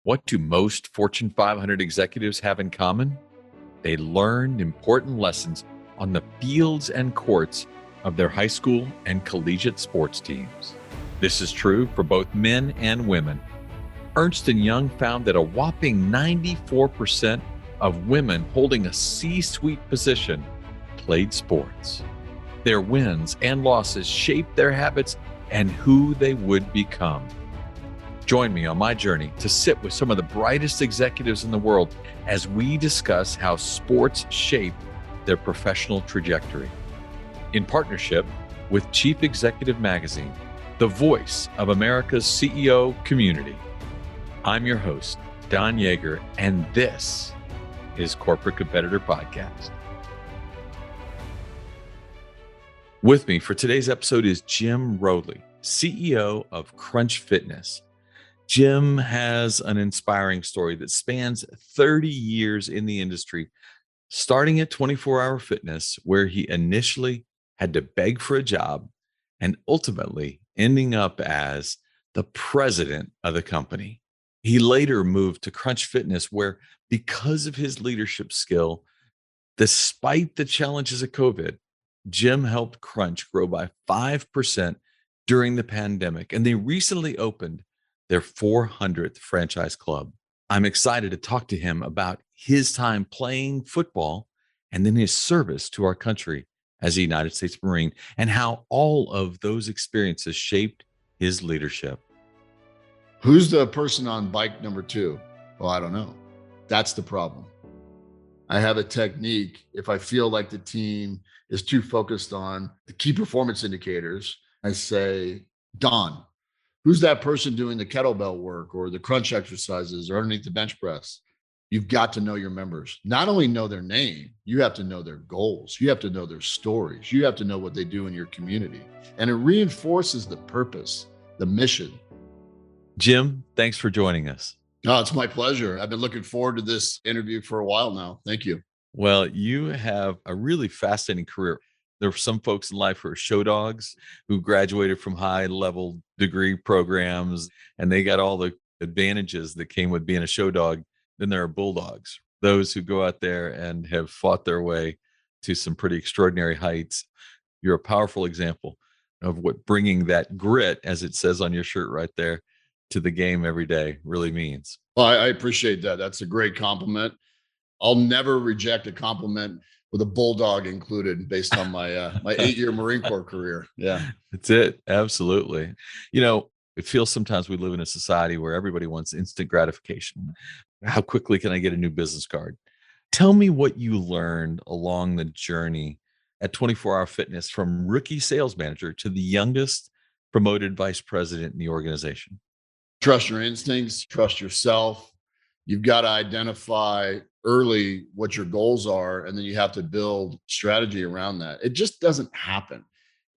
What do most Fortune 500 executives have in common? They learned important lessons on the fields and courts of their high school and collegiate sports teams. This is true for both men and women. Ernst & Young found that a whopping 94% of women holding a C-suite position played sports. Their wins and losses shaped their habits and who they would become. Join me on my journey to sit with some of the brightest executives in the world as we discuss how sports shape their professional trajectory. In partnership with Chief Executive Magazine, the voice of America's CEO community, I'm your host, Don Youre, and this is Corporate Competitor Podcast. With me for today's episode is Jim Rowley, CEO of Crunch Fitness. Jim has an inspiring story that spans 30 years in the industry, starting at 24 Hour Fitness, where he initially had to beg for a job and ultimately ending up as the president of the company. He later moved to Crunch Fitness, where because of his leadership skill, despite the challenges of COVID, Jim helped Crunch grow by 5% during the pandemic, and they recently opened their 400th franchise club. I'm excited to talk to him about his time playing football and then his service to our country as a United States Marine and how all of those experiences shaped his leadership. Who's the person on bike number 2? Well, I don't know. That's the problem. I have a technique. If I feel like the team is too focused on the key performance indicators, I say, Don, who's that person doing the kettlebell work or the crunch exercises or underneath the bench press? You've got to know your members. Not only know their name, you have to know their goals. You have to know their stories. You have to know what they do in your community. And it reinforces the purpose, the mission. Jim, thanks for joining us. Oh, it's my pleasure. I've been looking forward to this interview for a while now. Thank you. Well, you have a really fascinating career. There are some folks in life who are show dogs who graduated from high level degree programs and they got all the advantages that came with being a show dog. Then there are bulldogs, those who go out there and have fought their way to some pretty extraordinary heights. You're a powerful example of what bringing that grit, as it says on your shirt right there, to the game every day really means. Well, I appreciate that. That's a great compliment. I'll never reject a compliment with a bulldog included based on my 8-year Marine Corps career. Yeah. That's it. Absolutely. You know, it feels sometimes we live in a society where everybody wants instant gratification. How quickly can I get a new business card? Tell me what you learned along the journey at 24 Hour Fitness from rookie sales manager to the youngest promoted vice president in the organization. Trust your instincts, trust yourself. You've got to identify early what your goals are, and then you have to build strategy around that. It just doesn't happen.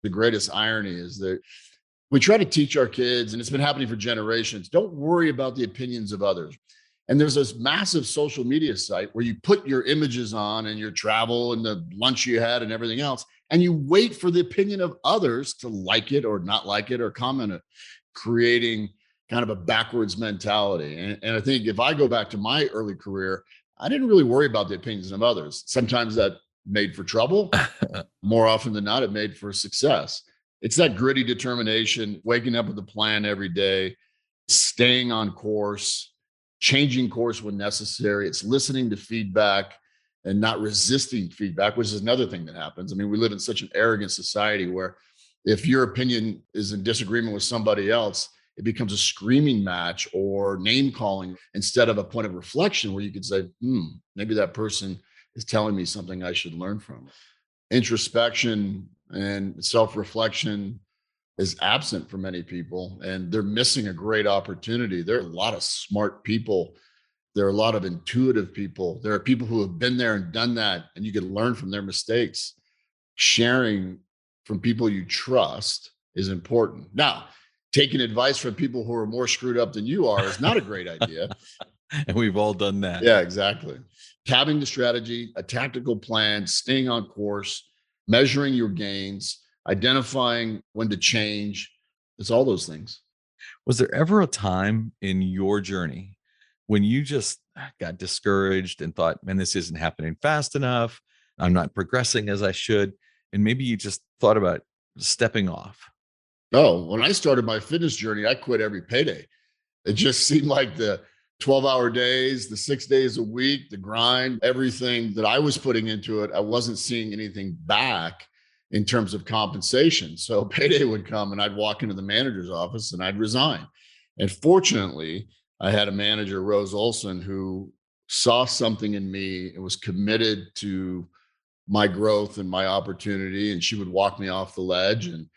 The greatest irony is that we try to teach our kids, and it's been happening for generations, don't worry about the opinions of others. And there's this massive social media site where you put your images on and your travel and the lunch you had and everything else, and you wait for the opinion of others to like it or not like it or comment it, creating kind of a backwards mentality. And I think if I go back to my early career, I didn't really worry about the opinions of others. Sometimes that made for trouble. More often than not, it made for success. It's that gritty determination, waking up with a plan every day, staying on course, changing course when necessary. It's listening to feedback and not resisting feedback, which is another thing that happens. I mean, we live in such an arrogant society where if your opinion is in disagreement with somebody else, it becomes a screaming match or name calling instead of a point of reflection where you could say, maybe that person is telling me something I should learn from. Introspection and self-reflection is absent for many people, and they're missing a great opportunity. There are a lot of smart people. There are a lot of intuitive people. There are people who have been there and done that, and you can learn from their mistakes. Sharing from people you trust is important. Now, taking advice from people who are more screwed up than you are is not a great idea. And we've all done that. Yeah, exactly. Having the strategy, a tactical plan, staying on course, measuring your gains, identifying when to change. It's all those things. Was there ever a time in your journey when you just got discouraged and thought, man, this isn't happening fast enough. I'm not progressing as I should. And maybe you just thought about stepping off. Oh, when I started my fitness journey, I quit every payday. It just seemed like the 12-hour days, the 6 days a week, the grind, everything that I was putting into it, I wasn't seeing anything back in terms of compensation. So payday would come and I'd walk into the manager's office and I'd resign. And fortunately, I had a manager, Rose Olsen, who saw something in me and was committed to my growth and my opportunity. And she would walk me off the ledge and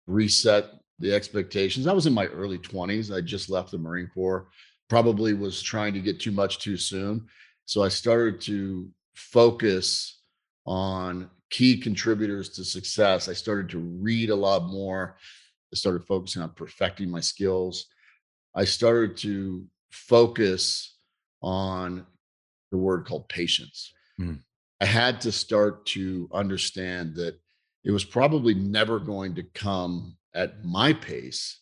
reset the expectations. I was in my early 20s. I just left the Marine Corps, probably was trying to get too much too soon. So I started to focus on key contributors to success. I started to read a lot more. I started focusing on perfecting my skills. I started to focus on the word called patience. Mm. I had to start to understand that it was probably never going to come at my pace,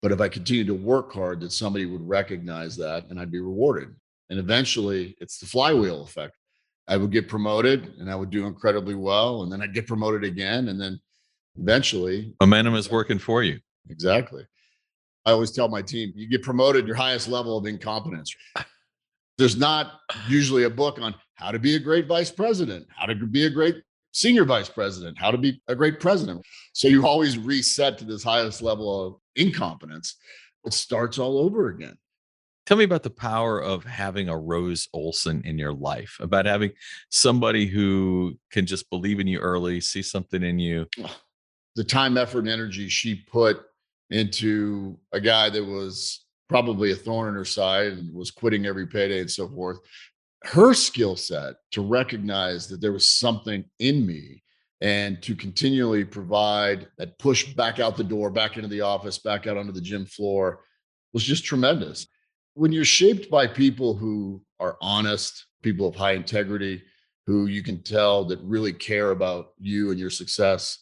but if I continued to work hard, that somebody would recognize that and I'd be rewarded. And eventually, it's the flywheel effect. I would get promoted and I would do incredibly well. And then I'd get promoted again. And then eventually, Momentum is working for you. exactly. I always tell my team, you get promoted your highest level of incompetence. There's not usually a book on how to be a great vice president, how to be a great senior vice president, how to be a great president. So you always reset to this highest level of incompetence. It starts all over again. Tell me about the power of having a Rose Olsen in your life, about having somebody who can just believe in you early, see something in you. The time, effort, and energy she put into a guy that was probably a thorn in her side and was quitting every payday and so forth. Her skill set to recognize that there was something in me and to continually provide that push back out the door, back into the office, back out onto the gym floor was just tremendous. When you're shaped by people who are honest, people of high integrity, who you can tell that really care about you and your success,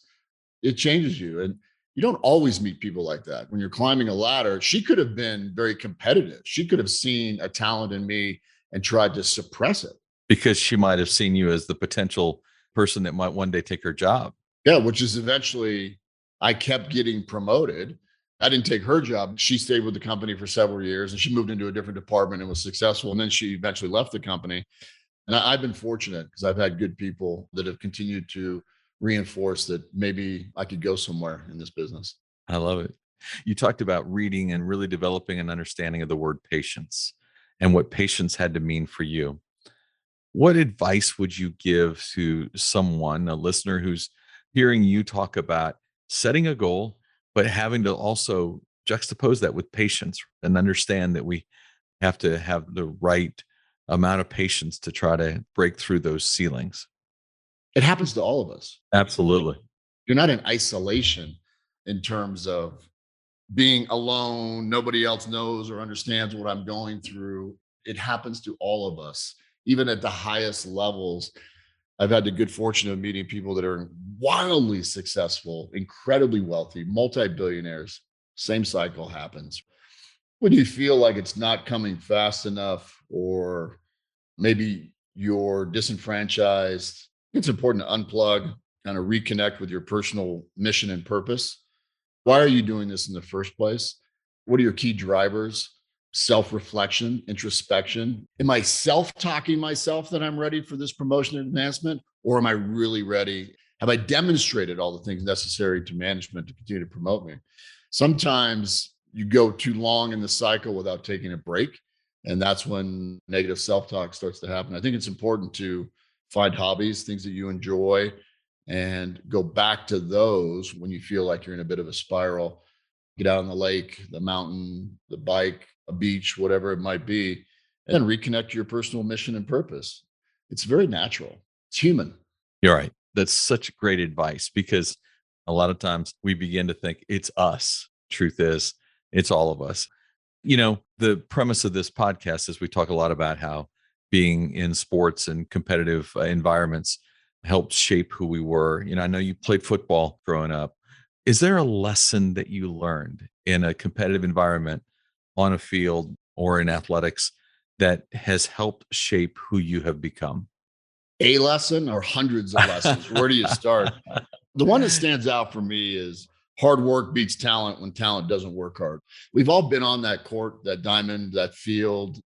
it changes you. And you don't always meet people like that. When you're climbing a ladder, she could have been very competitive. She could have seen a talent in me and tried to suppress it. Because she might have seen you as the potential person that might one day take her job. Yeah, which is eventually I kept getting promoted. I didn't take her job. She stayed with the company for several years and she moved into a different department and was successful. And then she eventually left the company. And I've been fortunate because I've had good people that have continued to reinforce that maybe I could go somewhere in this business. I love it. You talked about reading and really developing an understanding of the word patience and what patience had to mean for you. What advice would you give to someone, a listener who's hearing you talk about setting a goal, but having to also juxtapose that with patience and understand that we have to have the right amount of patience to try to break through those ceilings? It happens to all of us. Absolutely. You're not in isolation in terms of being alone. Nobody else knows or understands what I'm going through. It happens to all of us, even at the highest levels. I've had the good fortune of meeting people that are wildly successful, incredibly wealthy, multi-billionaires. Same cycle happens. When you feel like it's not coming fast enough, or maybe you're disenfranchised, it's important to unplug, kind of reconnect with your personal mission and purpose. Why are you doing this in the first place? What are your key drivers? Self reflection, introspection. Am I self talking myself that I'm ready for this promotion and advancement? Or am I really ready? Have I demonstrated all the things necessary to management to continue to promote me? Sometimes you go too long in the cycle without taking a break. And that's when negative self talk starts to happen. I think it's important to find hobbies, things that you enjoy, and go back to those when you feel like you're in a bit of a spiral. Get out on the lake, the mountain, the bike, a beach, whatever it might be, and then reconnect to your personal mission and purpose. It's very natural. It's human. You're right. That's such great advice because a lot of times we begin to think it's us. Truth is, it's all of us. The premise of this podcast is we talk a lot about how being in sports and competitive environments helped shape who we were. I know you played football growing up. Is there a lesson that you learned in a competitive environment on a field or in athletics that has helped shape who you have become? A lesson or hundreds of lessons? Where do you start? The one that stands out for me is hard work beats talent when talent doesn't work hard. We've all been on that court, that diamond, that field.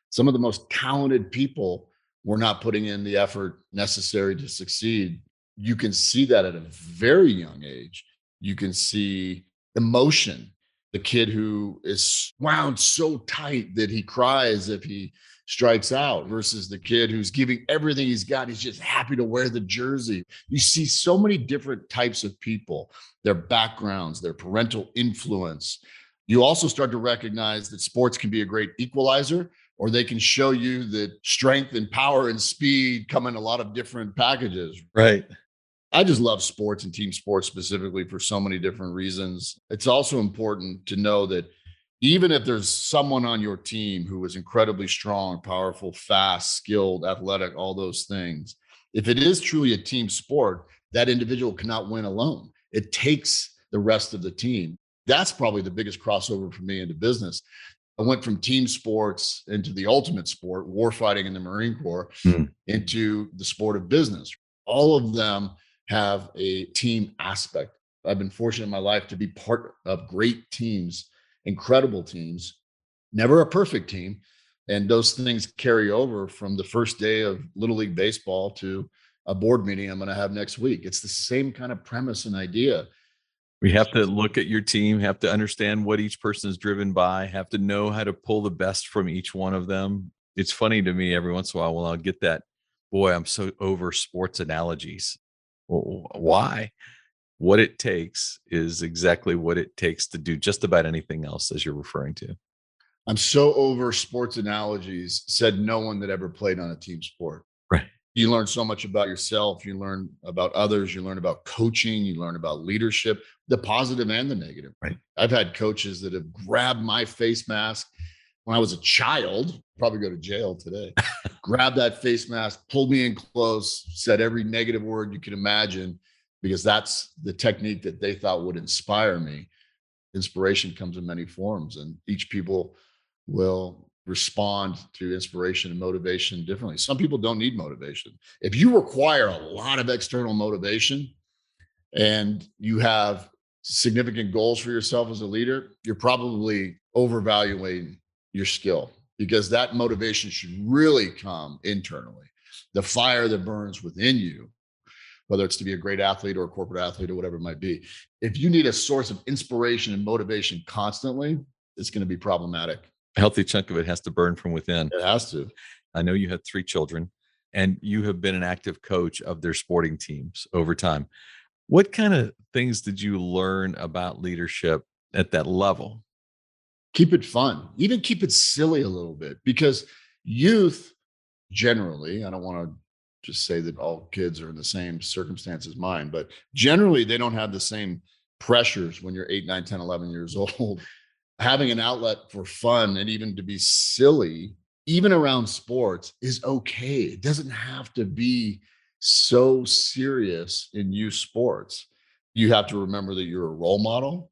Some of the most talented people were not putting in the effort necessary to succeed. You can see that at a very young age. You can see emotion. The kid who is wound so tight that he cries if he strikes out versus the kid who's giving everything he's got. He's just happy to wear the jersey. You see so many different types of people, their backgrounds, their parental influence. You also start to recognize that sports can be a great equalizer, or they can show you that strength and power and speed come in a lot of different packages. Right. I just love sports and team sports specifically for so many different reasons. It's also important to know that even if there's someone on your team who is incredibly strong, powerful, fast, skilled, athletic, all those things, if it is truly a team sport, that individual cannot win alone. It takes the rest of the team. That's probably the biggest crossover for me into business. I went from team sports into the ultimate sport, warfighting in the Marine Corps, into the sport of business. All of them have a team aspect. I've been fortunate in my life to be part of great teams, incredible teams, never a perfect team. And those things carry over from the first day of Little League Baseball to a board meeting I'm going to have next week. It's the same kind of premise and idea. We have to look at your team, have to understand what each person is driven by, have to know how to pull the best from each one of them. It's funny to me every once in a while when I'll get that, boy, I'm so over sports analogies. Well, why? What it takes is exactly what it takes to do just about anything else, as you're referring to. I'm so over sports analogies, said no one that ever played on a team sport. Right. You learn so much about yourself. You learn about others. You learn about coaching. You learn about leadership, the positive and the negative. Right. I've had coaches that have grabbed my face mask when I was a child, probably go to jail today, grabbed that face mask, pulled me in close, said every negative word you could imagine, because that's the technique that they thought would inspire me. Inspiration comes in many forms, and each people will respond to inspiration and motivation differently. Some people don't need motivation. If you require a lot of external motivation and you have significant goals for yourself as a leader, you're probably overvaluing your skill, because that motivation should really come internally. The fire that burns within you, whether it's to be a great athlete or a corporate athlete or whatever it might be. If you need a source of inspiration and motivation constantly, it's going to be problematic. A healthy chunk of it has to burn from within. It has to. I know you had 3 children and you have been an active coach of their sporting teams over time. What kind of things did you learn about leadership at that level? Keep it fun, even keep it silly a little bit, because youth generally, I don't want to just say that all kids are in the same circumstance as mine, but generally they don't have the same pressures when you're 8, 9, 10, 11 years old. Having an outlet for fun and even to be silly, even around sports, is okay. It doesn't have to be so serious in youth sports. You have to remember that you're a role model.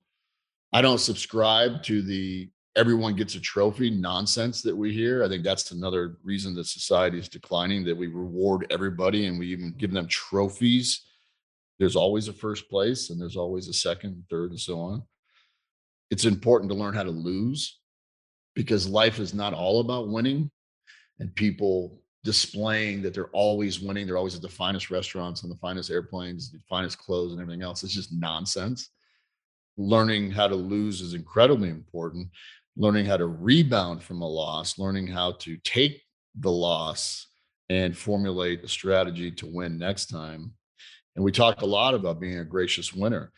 I don't subscribe to the everyone gets a trophy nonsense that we hear. I think that's another reason that society is declining, that we reward everybody and we even give them trophies. There's always a first place and there's always a second, third, and so on. It's important to learn how to lose, because life is not all about winning, and people displaying that they're always winning. They're always at the finest restaurants and the finest airplanes, the finest clothes and everything else. It's just nonsense. Learning how to lose is incredibly important. Learning how to rebound from a loss, learning how to take the loss and formulate a strategy to win next time. And we talked a lot about being a gracious winner.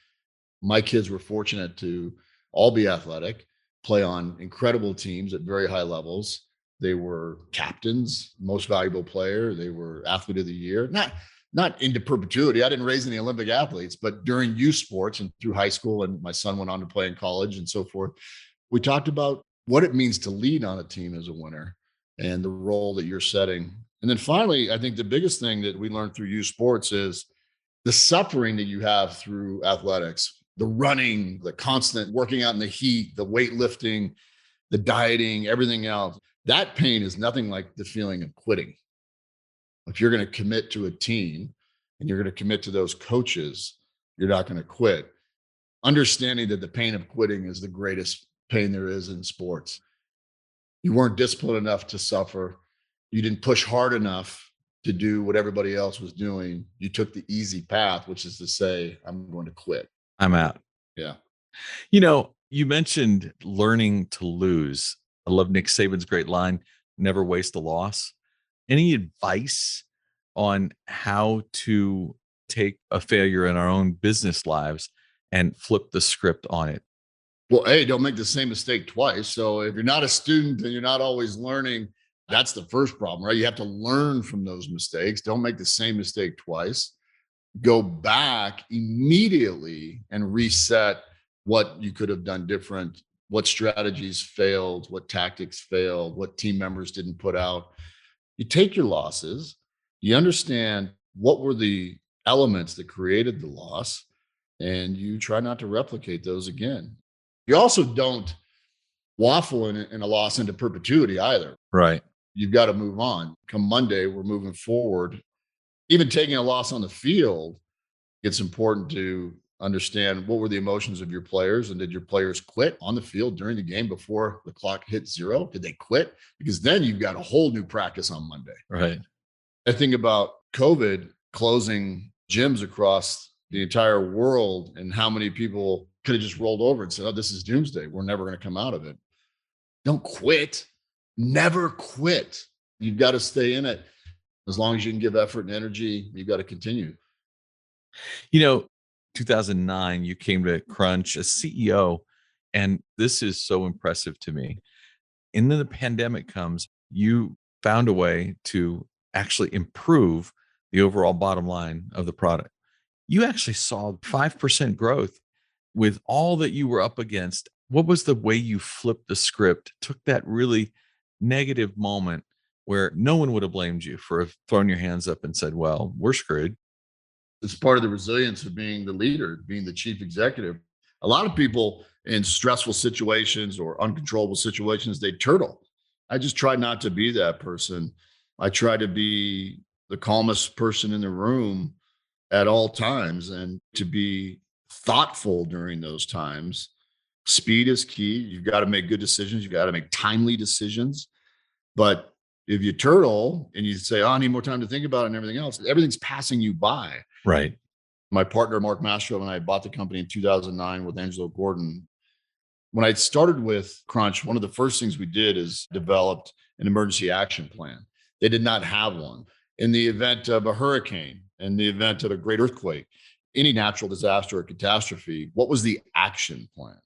My kids were fortunate to all be athletic, play on incredible teams at very high levels. They were captains, most valuable player. They were athlete of the year. Not into perpetuity. I didn't raise any Olympic athletes, but during youth sports and through high school, and my son went on to play in college and so forth, we talked about what it means to lead on a team as a winner and the role that you're setting. And then finally, I think the biggest thing that we learned through youth sports is the suffering that you have through athletics, the running, the constant working out in the heat, the weightlifting, the dieting, everything else. That pain is nothing like the feeling of quitting. If you're going to commit to a team and you're going to commit to those coaches, you're not going to quit. Understanding that the pain of quitting is the greatest pain there is in sports. You weren't disciplined enough to suffer. You didn't push hard enough to do what everybody else was doing. You took the easy path, which is to say, I'm going to quit. I'm out. Yeah. You mentioned learning to lose. I love Nick Saban's great line, never waste a loss. Any advice on how to take a failure in our own business lives and flip the script on it? Well, A, don't make the same mistake twice. So if you're not a student and you're not always learning, that's the first problem, right? You have to learn from those mistakes. Don't make the same mistake twice. Go back immediately and reset what you could have done different, what strategies failed, what tactics failed, what team members didn't put out. You take your losses, you understand what were the elements that created the loss, and you try not to replicate those again. You also don't waffle in a loss into perpetuity either. Right. You've got to move on. Come Monday, we're moving forward. Even taking a loss on the field, it's important to understand what were the emotions of your players, and did your players quit on the field during the game before the clock hit zero? Did they quit? Because then you've got a whole new practice on Monday. Right. I think about COVID closing gyms across the entire world and how many people could have just rolled over and said, oh, this is doomsday. We're never going to come out of it. Don't quit. Never quit. You've got to stay in it. As long as you can give effort and energy, you've got to continue. 2009, you came to Crunch as CEO, and this is so impressive to me. And then the pandemic comes, you found a way to actually improve the overall bottom line of the product. You actually saw 5% growth with all that you were up against. What was the way you flipped the script, took that really negative moment where no one would have blamed you for throwing your hands up and said, well, we're screwed? It's part of the resilience of being the leader, being the chief executive. A lot of people in stressful situations or uncontrollable situations, they turtle. I just try not to be that person. I try to be the calmest person in the room at all times and to be thoughtful during those times. Speed is key. You've got to make good decisions. You've got to make timely decisions. But if you turtle and you say, oh, I need more time to think about it and everything else, everything's passing you by. Right. My partner, Mark Mastro, and I bought the company in 2009 with Angelo Gordon. When I started with Crunch, one of the first things we did is developed an emergency action plan. They did not have one. In the event of a hurricane, in the event of a great earthquake, any natural disaster or catastrophe, what was the action plan?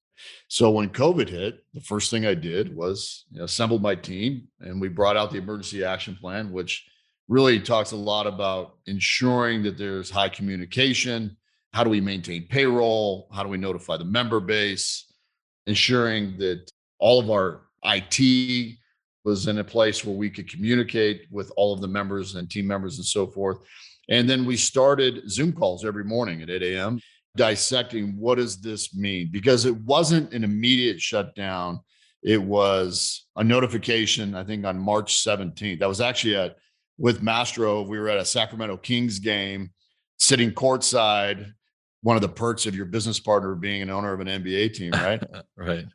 So when COVID hit, the first thing I did was assembled my team, and we brought out the emergency action plan, which really talks a lot about ensuring that there's high communication. How do we maintain payroll? How do we notify the member base? Ensuring that all of our IT was in a place where we could communicate with all of the members and team members and so forth. And then we started Zoom calls every morning at 8 a.m. dissecting what does this mean? Because it wasn't an immediate shutdown. It was a notification, I think, on March 17th. I was actually with Mastro. We were at a Sacramento Kings game, sitting courtside. One of the perks of your business partner being an owner of an NBA team, right? Right.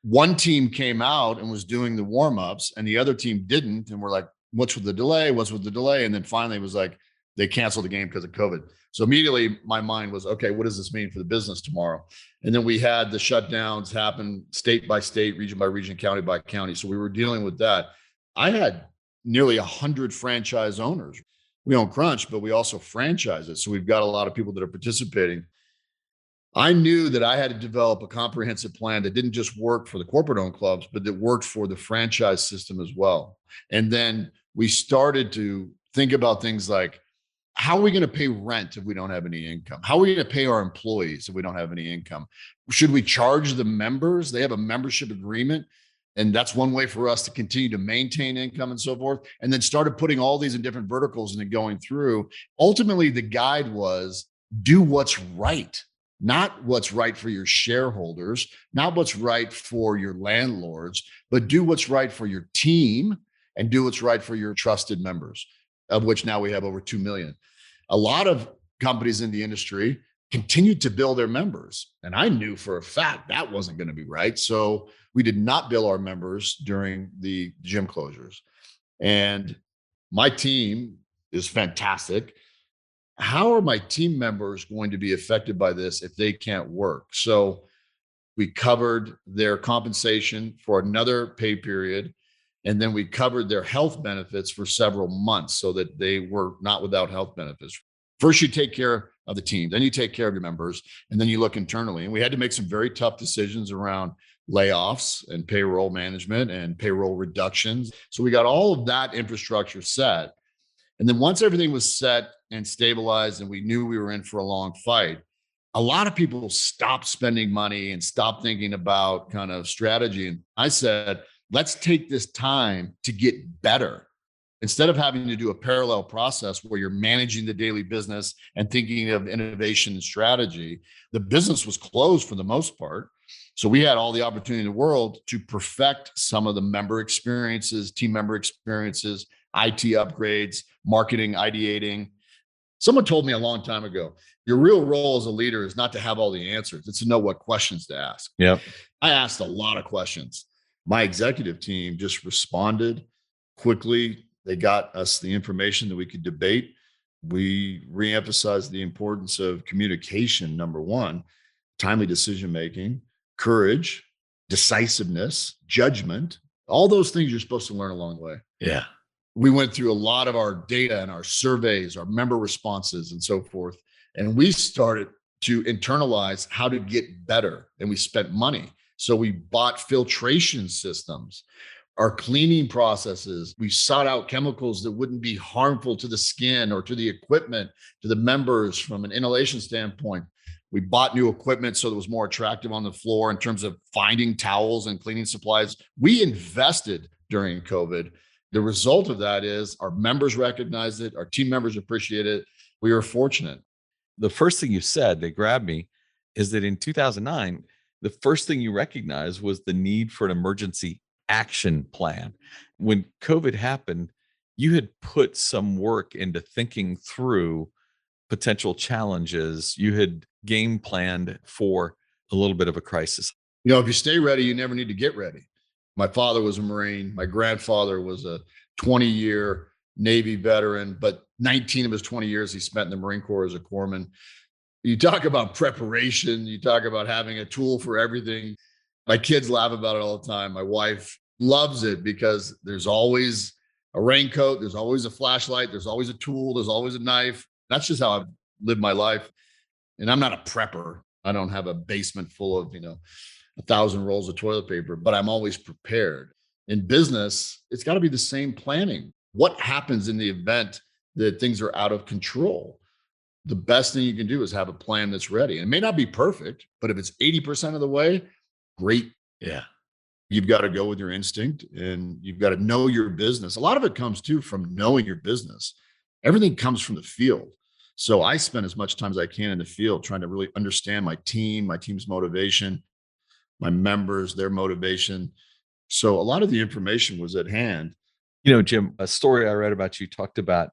One team came out and was doing the warm-ups, and the other team didn't. And we're like, what's with the delay? What's with the delay? And then finally it was like, they canceled the game because of COVID. So immediately my mind was, okay, what does this mean for the business tomorrow? And then we had the shutdowns happen state by state, region by region, county by county. So we were dealing with that. I had nearly 100 franchise owners. We own Crunch, but we also franchise it. So we've got a lot of people that are participating. I knew that I had to develop a comprehensive plan that didn't just work for the corporate owned clubs, but that worked for the franchise system as well. And then we started to think about things like, how are we going to pay rent if we don't have any income? How are we going to pay our employees if we don't have any income? Should we charge the members? They have a membership agreement. And that's one way for us to continue to maintain income and so forth. And then started putting all these in different verticals and then going through. Ultimately, the guide was do what's right. not what's right for your shareholders, not what's right for your landlords, but do what's right for your team and do what's right for your trusted members, of which now we have over 2 million. A lot of companies in the industry continued to bill their members. And I knew for a fact that wasn't going to be right. So we did not bill our members during the gym closures. And my team is fantastic. How are my team members going to be affected by this if they can't work? So we covered their compensation for another pay period. And then we covered their health benefits for several months so that they were not without health benefits. First, you take care of the team, then you take care of your members, and then you look internally. And we had to make some very tough decisions around layoffs and payroll management and payroll reductions. So we got all of that infrastructure set. And then once everything was set and stabilized and we knew we were in for a long fight, a lot of people stopped spending money and stopped thinking about kind of strategy. And I said, let's take this time to get better. Instead of having to do a parallel process where you're managing the daily business and thinking of innovation and strategy, the business was closed for the most part. So we had all the opportunity in the world to perfect some of the member experiences, team member experiences, IT upgrades, marketing, ideating. Someone told me a long time ago, your real role as a leader is not to have all the answers. It's to know what questions to ask. Yep. I asked a lot of questions. My executive team just responded quickly. They got us the information that we could debate. We reemphasized the importance of communication, number one, timely decision-making, courage, decisiveness, judgment, all those things you're supposed to learn along the way. Yeah. We went through a lot of our data and our surveys, our member responses and so forth. And we started to internalize how to get better. And we spent money. So we bought filtration systems, our cleaning processes. We sought out chemicals that wouldn't be harmful to the skin or to the equipment, to the members from an inhalation standpoint. We bought new equipment so that it was more attractive on the floor in terms of finding towels and cleaning supplies. We invested during COVID. The result of that is our members recognized it. Our team members appreciate it. We were fortunate. The first thing you said that grabbed me is that in 2009, the first thing you recognized was the need for an emergency action plan. When COVID happened, you had put some work into thinking through potential challenges. You had game planned for a little bit of a crisis. You know, if you stay ready, you never need to get ready. My father was a Marine. My grandfather was a 20-year Navy veteran, but 19 of his 20 years he spent in the Marine Corps as a corpsman. You talk about preparation, you talk about having a tool for everything. My kids laugh about it all the time. My wife loves it because there's always a raincoat, there's always a flashlight, there's always a tool, there's always a knife. That's just how I've lived my life. And I'm not a prepper. I don't have a basement full of, 1,000 rolls of toilet paper, but I'm always prepared. In business, it's got to be the same planning. What happens in the event that things are out of control? The best thing you can do is have a plan that's ready. And it may not be perfect, but if it's 80% of the way, great. Yeah. You've got to go with your instinct and you've got to know your business. A lot of it comes too from knowing your business. Everything comes from the field. So I spend as much time as I can in the field trying to really understand my team's motivation, my members, their motivation. So a lot of the information was at hand. Jim, a story I read about you talked about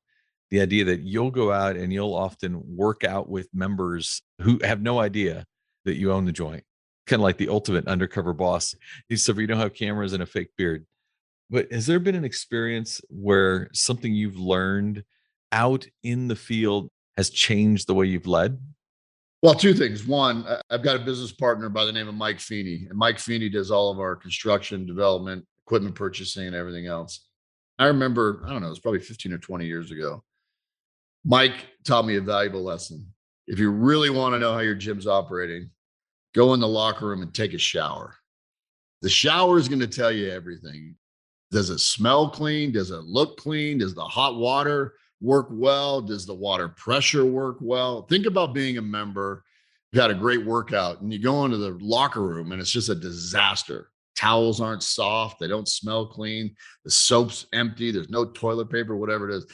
the idea that you'll go out and you'll often work out with members who have no idea that you own the joint, kind of like the ultimate undercover boss. Except for you don't have cameras and a fake beard. But has there been an experience where something you've learned out in the field has changed the way you've led? Well, two things. One, I've got a business partner by the name of Mike Feeney, and Mike Feeney does all of our construction, development, equipment purchasing, and everything else. I remember, I don't know, it was probably 15 or 20 years ago. Mike taught me a valuable lesson. If you really want to know how your gym's operating, go in the locker room and take a shower. The shower is going to tell you everything. Does it smell clean? Does it look clean? Does the hot water work well? Does the water pressure work well? Think about being a member. You've had a great workout and you go into the locker room and it's just a disaster. Towels aren't soft. They don't smell clean. The soap's empty. There's no toilet paper, whatever it is.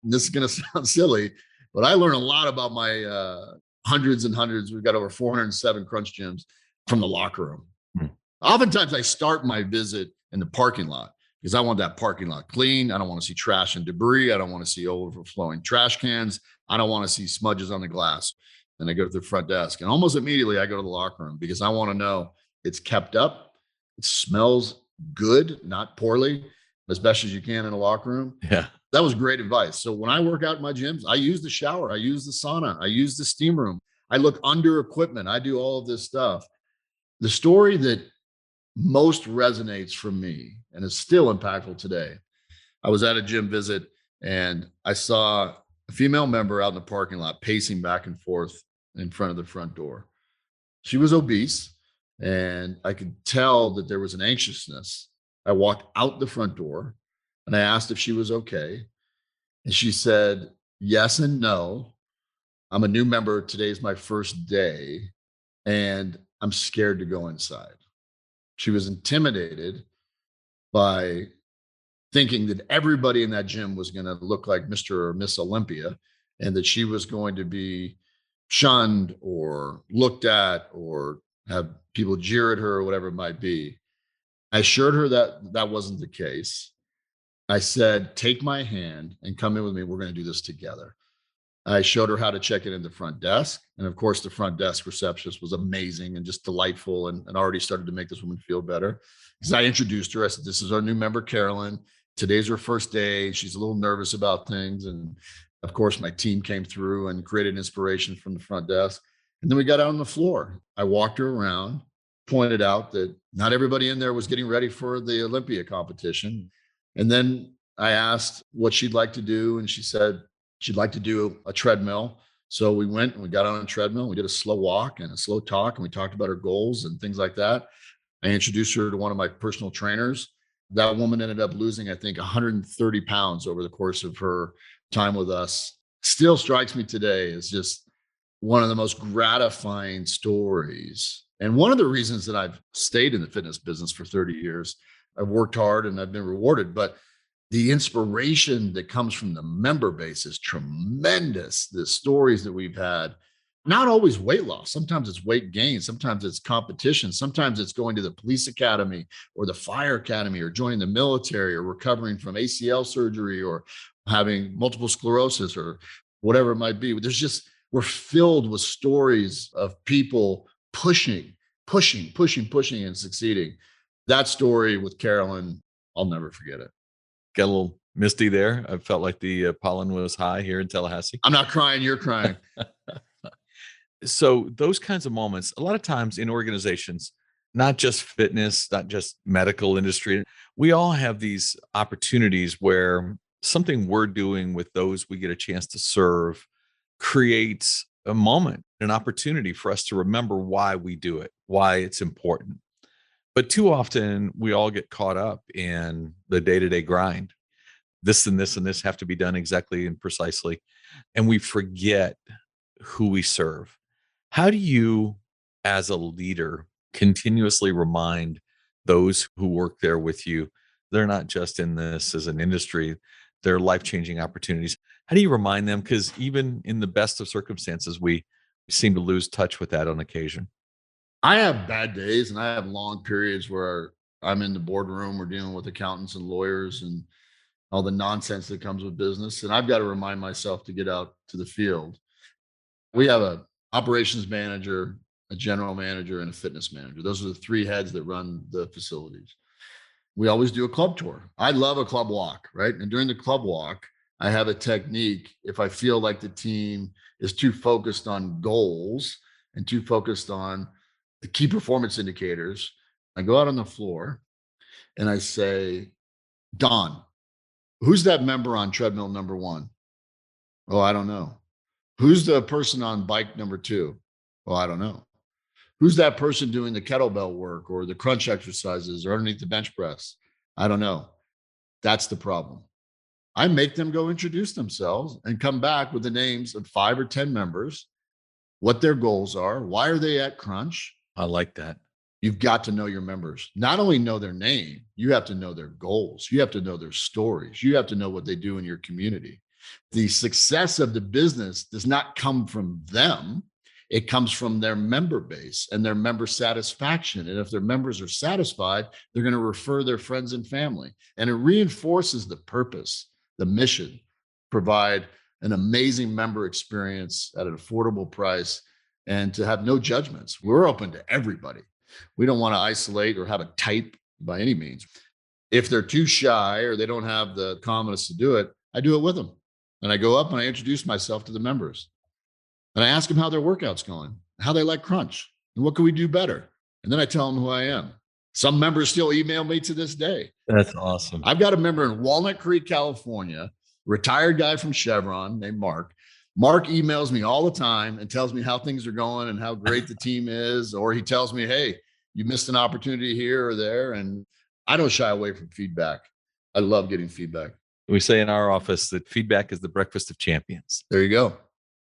And this is going to sound silly, but I learned a lot about my hundreds and hundreds. We've got over 407 crunch gyms from the locker room. Hmm. Oftentimes I start my visit in the parking lot because I want that parking lot clean. I don't want to see trash and debris. I don't want to see overflowing trash cans. I don't want to see smudges on the glass. And I go to the front desk and almost immediately I go to the locker room because I want to know it's kept up. It smells good, not poorly, as best as you can in a locker room. Yeah. That was great advice. So when I work out in my gyms, I use the shower, I use the sauna, I use the steam room. I look under equipment. I do all of this stuff. The story that most resonates for me and is still impactful today. I was at a gym visit and I saw a female member out in the parking lot pacing back and forth in front of the front door. She was obese and I could tell that there was an anxiousness. I walked out the front door and I asked if she was okay. And she said, yes and no. I'm a new member. Today's my first day and I'm scared to go inside. She was intimidated by thinking that everybody in that gym was going to look like Mr. or Miss Olympia and that she was going to be shunned or looked at or have people jeer at her or whatever it might be. I assured her that that wasn't the case. I said, take my hand and come in with me. We're going to do this together. I showed her how to check in at the front desk. And of course, the front desk receptionist was amazing and just delightful and already started to make this woman feel better. Because I introduced her. I said, this is our new member, Carolyn. Today's her first day. She's a little nervous about things. And of course, my team came through and created inspiration from the front desk. And then we got out on the floor. I walked her around, pointed out that not everybody in there was getting ready for the Olympia competition. And then I asked what she'd like to do. And she said she'd like to do a treadmill. So we went and we got on a treadmill. We did a slow walk and a slow talk. And we talked about her goals and things like that. I introduced her to one of my personal trainers. That woman ended up losing, I think, 130 pounds over the course of her time with us. Still strikes me today as just one of the most gratifying stories. And one of the reasons that I've stayed in the fitness business for 30 years, I've worked hard and I've been rewarded, but the inspiration that comes from the member base is tremendous. The stories that we've had, not always weight loss. Sometimes it's weight gain. Sometimes it's competition. Sometimes it's going to the police academy or the fire academy or joining the military or recovering from ACL surgery or having multiple sclerosis or whatever it might be. We're filled with stories of people pushing and succeeding. That story with Carolyn, I'll never forget it. Got a little misty there. I felt like the pollen was high here in Tallahassee. I'm not crying, you're crying. So those kinds of moments, a lot of times in organizations, not just fitness, not just medical industry, we all have these opportunities where something we're doing with those we get a chance to serve creates a moment, an opportunity for us to remember why we do it, why it's important. But too often we all get caught up in the day-to-day grind. This and this and this have to be done exactly and precisely. And we forget who we serve. How do you, as a leader, continuously remind those who work there with you, they're not just in this as an industry, they're life-changing opportunities. How do you remind them? Because even in the best of circumstances, we seem to lose touch with that on occasion. I have bad days and I have long periods where I'm in the boardroom, we're dealing with accountants and lawyers and all the nonsense that comes with business. And I've got to remind myself to get out to the field. We have a operations manager, a general manager, and a fitness manager. Those are the three heads that run the facilities. We always do a club tour. I love a club walk, right? And during the club walk, I have a technique. If I feel like the team is too focused on goals and too focused on the key performance indicators, I go out on the floor and I say, Don, who's that member on treadmill number 1? Oh, I don't know. Who's the person on bike number 2? Oh, I don't know. Who's that person doing the kettlebell work or the crunch exercises or underneath the bench press? I don't know. That's the problem. I make them go introduce themselves and come back with the names of 5 or 10 members, what their goals are, why are they at crunch. I like that. You've got to know your members. Not only know their name, you have to know their goals. You have to know their stories. You have to know what they do in your community. The success of the business does not come from them. It comes from their member base and their member satisfaction. And if their members are satisfied, they're going to refer their friends and family. And it reinforces the purpose, the mission, provide an amazing member experience at an affordable price and to have no judgments. We're open to everybody. We don't want to isolate or have a type by any means. If they're too shy or they don't have the confidence to do it, I do it with them. And I go up and I introduce myself to the members. And I ask them how their workout's going, how they like crunch, and what can we do better? And then I tell them who I am. Some members still email me to this day. That's awesome. I've got a member in Walnut Creek, California, retired guy from Chevron named Mark. Mark emails me all the time and tells me how things are going and how great the team is. Or he tells me, hey, you missed an opportunity here or there. And I don't shy away from feedback. I love getting feedback. We say in our office that feedback is the breakfast of champions. There you go.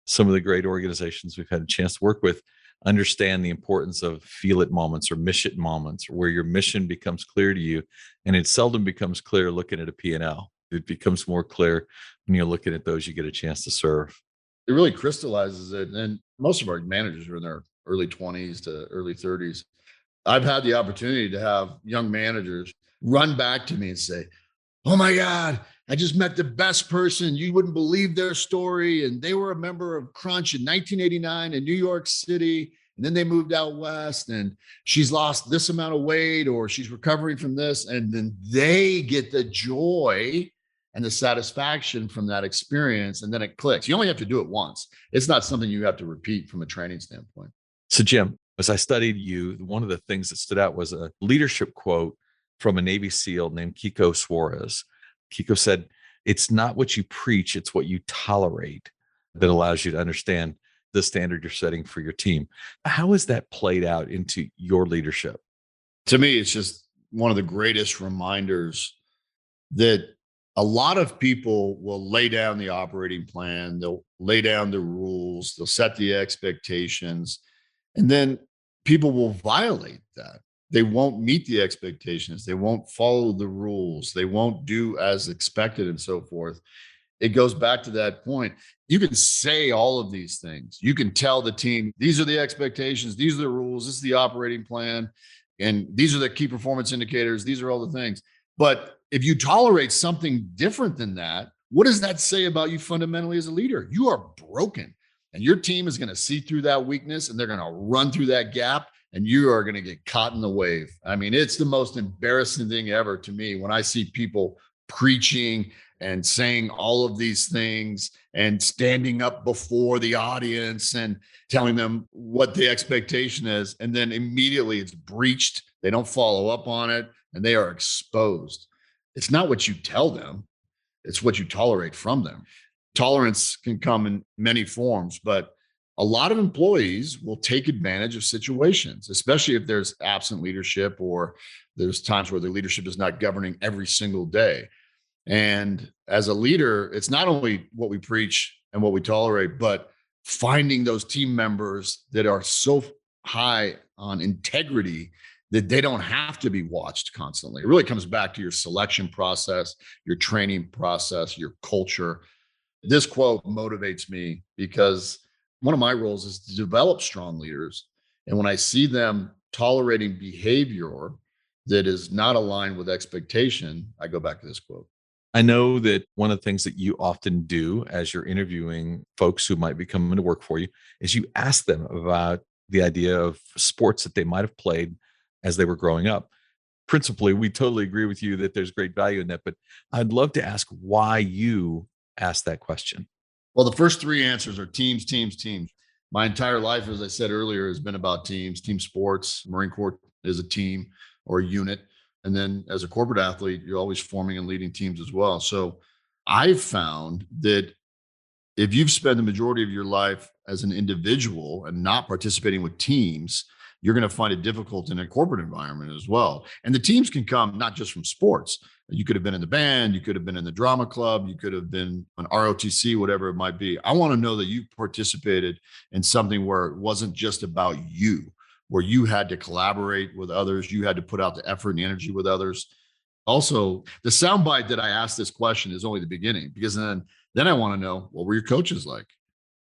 Some of the great organizations we've had a chance to work with understand the importance of feel it moments or mission moments where your mission becomes clear to you. And it seldom becomes clear looking at a P&L. It becomes more clear when you're looking at those you get a chance to serve. It really crystallizes it. And most of our managers are in their early 20s to early 30s. I've had the opportunity to have young managers run back to me and say, oh my God, I just met the best person. You wouldn't believe their story. And they were a member of Crunch in 1989 in New York City. And then they moved out west and she's lost this amount of weight or she's recovering from this. And then they get the joy and the satisfaction from that experience. And then it clicks. You only have to do it once. It's not something you have to repeat from a training standpoint. So Jim, as I studied you, one of the things that stood out was a leadership quote from a Navy SEAL named Kiko Suarez. Kiko said, it's not what you preach, it's what you tolerate that allows you to understand the standard you're setting for your team. How has that played out into your leadership? To me, it's just one of the greatest reminders that a lot of people will lay down the operating plan, they'll lay down the rules, they'll set the expectations, and then people will violate that. They won't meet the expectations. They won't follow the rules. They won't do as expected and so forth. It goes back to that point. You can say all of these things. You can tell the team, these are the expectations. These are the rules. This is the operating plan. And these are the key performance indicators. These are all the things. But if you tolerate something different than that, what does that say about you fundamentally as a leader? You are broken. And your team is going to see through that weakness and they're going to run through that gap. And you are going to get caught in the wave. I mean, it's the most embarrassing thing ever to me when I see people preaching and saying all of these things and standing up before the audience and telling them what the expectation is. And then immediately it's breached. They don't follow up on it and they are exposed. It's not what you tell them. It's what you tolerate from them. Tolerance can come in many forms, but a lot of employees will take advantage of situations, especially if there's absent leadership or there's times where the leadership is not governing every single day. And as a leader, it's not only what we preach and what we tolerate, but finding those team members that are so high on integrity that they don't have to be watched constantly. It really comes back to your selection process, your training process, your culture. This quote motivates me because one of my roles is to develop strong leaders. And when I see them tolerating behavior that is not aligned with expectation, I go back to this quote. I know that one of the things that you often do as you're interviewing folks who might be coming to work for you is you ask them about the idea of sports that they might have played as they were growing up. Principally, we totally agree with you that there's great value in that, but I'd love to ask why you asked that question. Well, the first three answers are teams, teams, teams. My entire life, as I said earlier, has been about teams, team sports. Marine Corps is a team or a unit. And then as a corporate athlete, you're always forming and leading teams as well. So I've found that if you've spent the majority of your life as an individual and not participating with teams, you're going to find it difficult in a corporate environment as well. And the teams can come not just from sports. You could have been in the band, you could have been in the drama club, you could have been an ROTC, whatever it might be. I want to know that you participated in something where it wasn't just about you, where you had to collaborate with others, you had to put out the effort and the energy with others. Also, the soundbite that I asked this question is only the beginning, because then I want to know, what were your coaches like?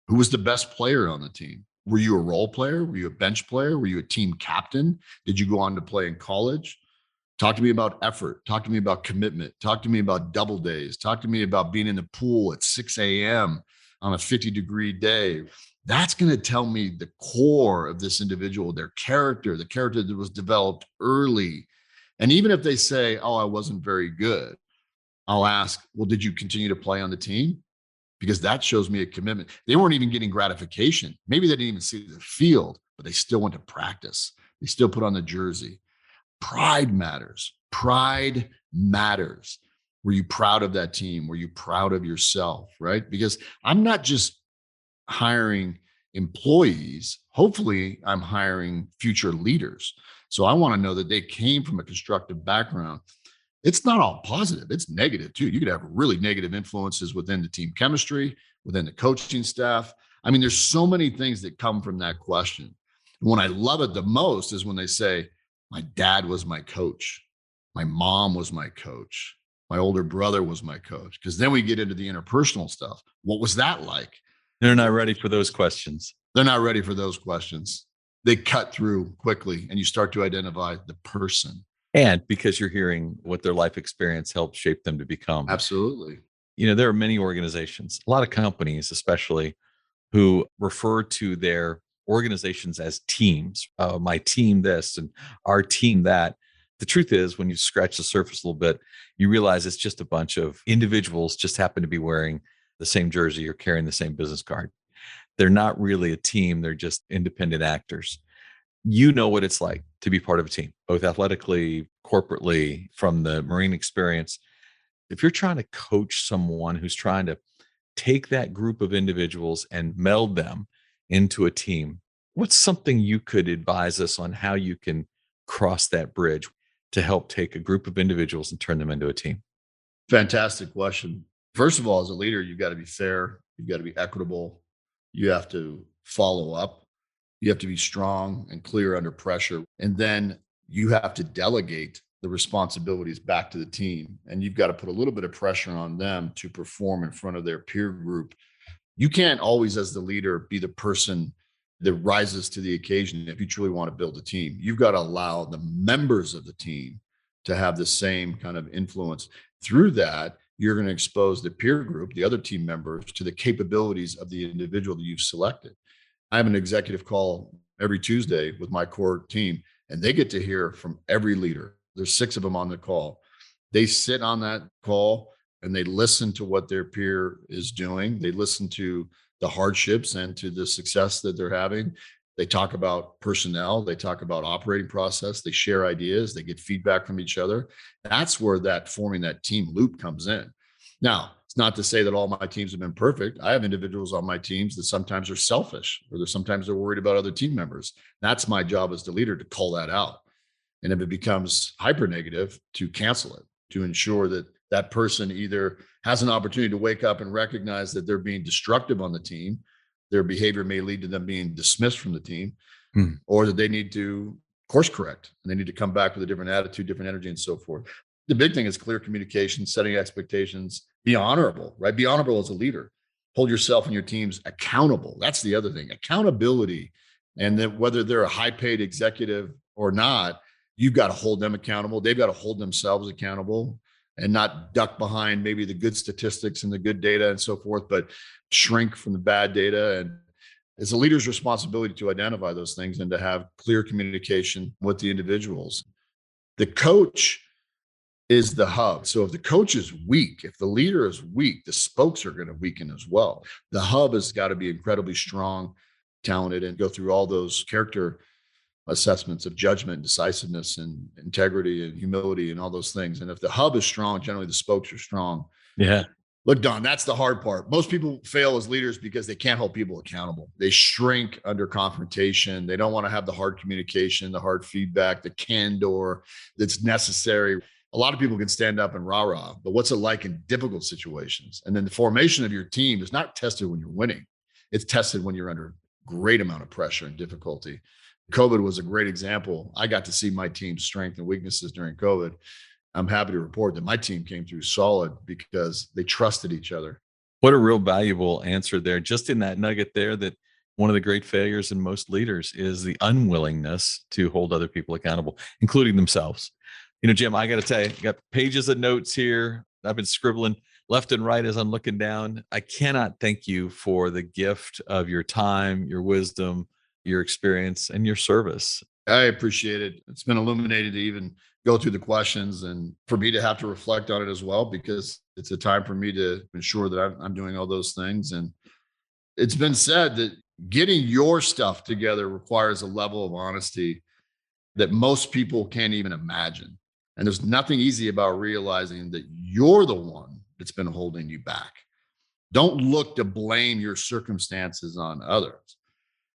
Who was the best player on the team? Were you a role player? Were you a bench player? Were you a team captain? Did you go on to play in college? Talk to me about effort. Talk to me about commitment. Talk to me about double days. Talk to me about being in the pool at 6 a.m. on a 50-degree day. That's going to tell me the core of this individual, their character, the character that was developed early. And even if they say, oh, I wasn't very good, I'll ask, well, did you continue to play on the team? Because that shows me a commitment. They weren't even getting gratification. Maybe they didn't even see the field, but they still went to practice. They still put on the jersey. Pride matters. Pride matters. Were you proud of that team? Were you proud of yourself? Right? Because I'm not just hiring employees. Hopefully, I'm hiring future leaders. So I want to know that they came from a constructive background. It's not all positive, it's negative too. You could have really negative influences within the team chemistry, within the coaching staff. I mean, there's so many things that come from that question. And when I love it the most is when they say, my dad was my coach, my mom was my coach, my older brother was my coach. Because then we get into the interpersonal stuff. What was that like? They're not ready for those questions. They're not ready for those questions. They cut through quickly and you start to identify the person. And because you're hearing what their life experience helped shape them to become. Absolutely. There are many organizations, a lot of companies, especially, who refer to their organizations as teams. My team this and our team that. The truth is, when you scratch the surface a little bit, you realize it's just a bunch of individuals just happen to be wearing the same jersey or carrying the same business card. They're not really a team. They're just independent actors. You know what it's like to be part of a team, both athletically, corporately, from the Marine experience. If you're trying to coach someone who's trying to take that group of individuals and meld them into a team, what's something you could advise us on how you can cross that bridge to help take a group of individuals and turn them into a team? Fantastic question. First of all, as a leader, you've got to be fair. You've got to be equitable. You have to follow up. You have to be strong and clear under pressure. And then you have to delegate the responsibilities back to the team. And you've got to put a little bit of pressure on them to perform in front of their peer group. You can't always, as the leader, be the person that rises to the occasion if you truly want to build a team. You've got to allow the members of the team to have the same kind of influence. Through that, you're going to expose the peer group, the other team members, to the capabilities of the individual that you've selected. I have an executive call every Tuesday with my core team, and they get to hear from every leader. There's 6 of them on the call. They sit on that call and they listen to what their peer is doing. They listen to the hardships and to the success that they're having. They talk about personnel. They talk about operating process. They share ideas. They get feedback from each other. That's where that forming that team loop comes in. Now, it's not to say that all my teams have been perfect. I have individuals on my teams that sometimes are selfish, or sometimes they're worried about other team members. That's my job as the leader, to call that out. And if it becomes hyper negative, to cancel it, to ensure that that person either has an opportunity to wake up and recognize that they're being destructive on the team. Their behavior may lead to them being dismissed from the team, or that they need to course correct and they need to come back with a different attitude, different energy, and so forth. The big thing is clear communication, setting expectations, be honorable, right? Be honorable as a leader. Hold yourself and your teams accountable. That's the other thing, accountability. And then whether they're a high paid executive or not, you've got to hold them accountable. They've got to hold themselves accountable and not duck behind maybe the good statistics and the good data and so forth, but shrink from the bad data. And it's a leader's responsibility to identify those things and to have clear communication with the individuals. The coach is the hub. So if the coach is weak, if the leader is weak, the spokes are going to weaken as well. The hub has got to be incredibly strong, talented, and go through all those character assessments of judgment, decisiveness, and integrity and humility and all those things. And if the hub is strong, generally the spokes are strong. Yeah. Look, Don, that's the hard part. Most people fail as leaders because they can't hold people accountable. They shrink under confrontation. They don't want to have the hard communication, the hard feedback, the candor that's necessary. A lot of people can stand up and rah-rah, but what's it like in difficult situations? And then the formation of your team is not tested when you're winning. It's tested when you're under a great amount of pressure and difficulty. COVID was a great example. I got to see my team's strength and weaknesses during COVID. I'm happy to report that my team came through solid because they trusted each other. What a real valuable answer there, just in that nugget there, that One of the great failures in most leaders is the unwillingness to hold other people accountable, including themselves. Jim, I got to tell you, I got pages of notes here. I've been scribbling left and right as I'm looking down. I cannot thank you for the gift of your time, your wisdom, your experience, and your service. I appreciate it. It's been illuminated to even go through the questions and for me to have to reflect on it as well, because it's a time for me to ensure that I'm doing all those things. And it's been said that getting your stuff together requires a level of honesty that most people can't even imagine. And there's nothing easy about realizing that you're the one that's been holding you back. Don't look to blame your circumstances on others.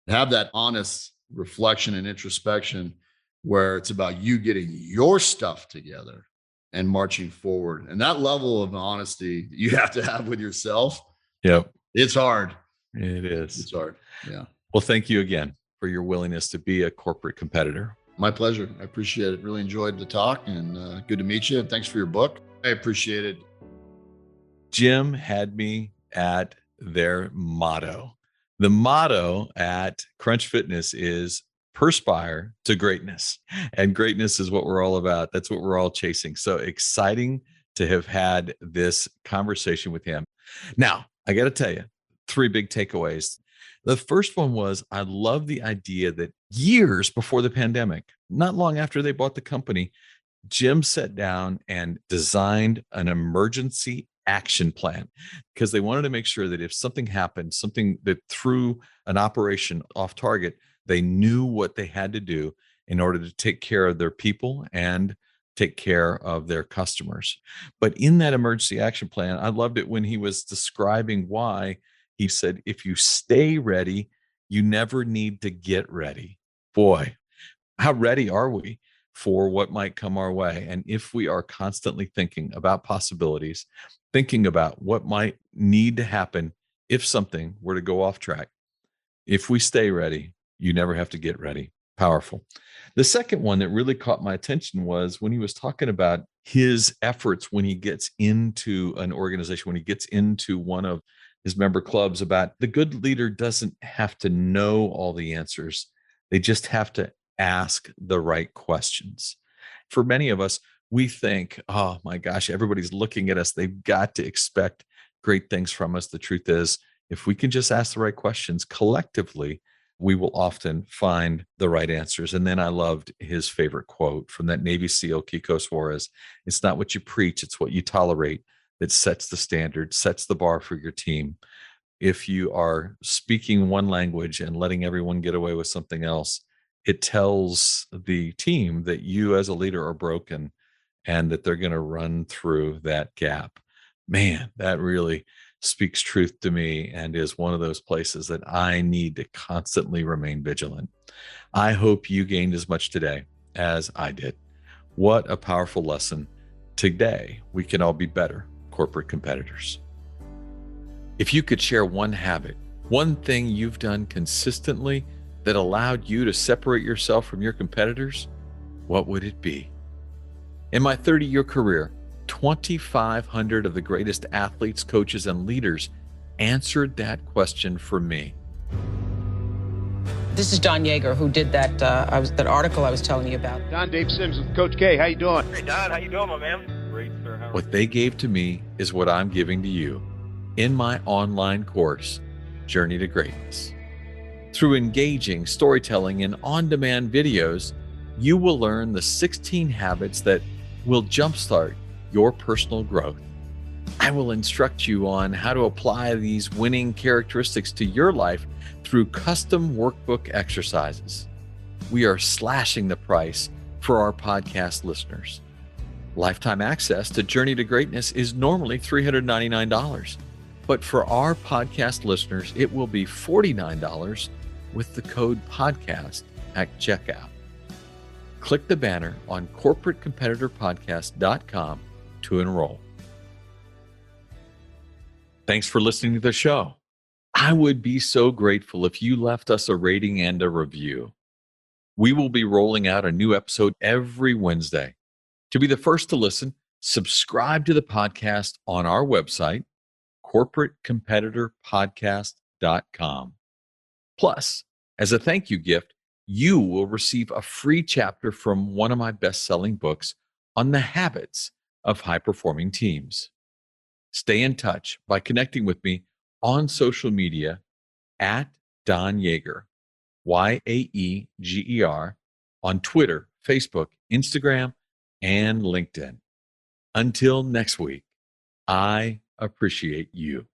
Have that honest reflection and introspection where it's about you getting your stuff together and marching forward. And that level of honesty you have to have with yourself. Yep. It's hard. It is. It's hard. Yeah. Well, thank you again for your willingness to be a corporate competitor. My pleasure. I appreciate it. Really enjoyed the talk, and good to meet you. And thanks for your book. I appreciate it. Jim had me at their motto. The motto at Crunch Fitness is perspire to greatness. And greatness is what we're all about. That's what we're all chasing. So exciting to have had this conversation with him. Now, I got to tell you, 3 big takeaways. The first one was, I love the idea that years before the pandemic, not long after they bought the company, Jim sat down and designed an emergency action plan, because they wanted to make sure that if something happened, something that threw an operation off target, they knew what they had to do in order to take care of their people and take care of their customers. But in that emergency action plan, I loved it when he was describing why. He said, if you stay ready, you never need to get ready. Boy, how ready are we for what might come our way? And if we are constantly thinking about possibilities, thinking about what might need to happen if something were to go off track, if we stay ready, you never have to get ready. Powerful. The second one that really caught my attention was when he was talking about his efforts when he gets into an organization, when he gets into one of his member clubs, about the good leader doesn't have to know all the answers. They just have to ask the right questions. For many of us, we think, oh my gosh, everybody's looking at us. They've got to expect great things from us. The truth is, if we can just ask the right questions collectively, we will often find the right answers. And then I loved his favorite quote from that Navy SEAL, Kiko Suarez. It's not what you preach, it's what you tolerate that sets the standard, sets the bar for your team. If you are speaking one language and letting everyone get away with something else, it tells the team that you as a leader are broken and that they're going to run through that gap. Man, that really speaks truth to me and is one of those places that I need to constantly remain vigilant. I hope you gained as much today as I did. What a powerful lesson. Today, we can all be better corporate competitors. If you could share one habit, one thing you've done consistently that allowed you to separate yourself from your competitors, what would it be? In my 30-year career, 2,500 of the greatest athletes, coaches, and leaders answered that question for me. This is Don Youre, who did that that article I was telling you about. Don, Dave Sims with Coach K. How you doing? Hey, Don. How you doing, my man? Great, sir. What they gave to me is what I'm giving to you in my online course, Journey to Greatness. Through engaging storytelling and on-demand videos, you will learn the 16 habits that will jumpstart your personal growth. I will instruct you on how to apply these winning characteristics to your life through custom workbook exercises. We are slashing the price for our podcast listeners. Lifetime access to Journey to Greatness is normally $399, but for our podcast listeners, it will be $49 with the code podcast at checkout. Click the banner on corporatecompetitorpodcast.com to enroll. Thanks for listening to the show. I would be so grateful if you left us a rating and a review. We will be rolling out a new episode every Wednesday. To be the first to listen, subscribe to the podcast on our website, corporatecompetitorpodcast.com. Plus, as a thank you gift, you will receive a free chapter from one of my best-selling books on the habits of high-performing teams. Stay in touch by connecting with me on social media at Don Youre, Yaeger, on Twitter, Facebook, Instagram, and LinkedIn. Until next week, I appreciate you.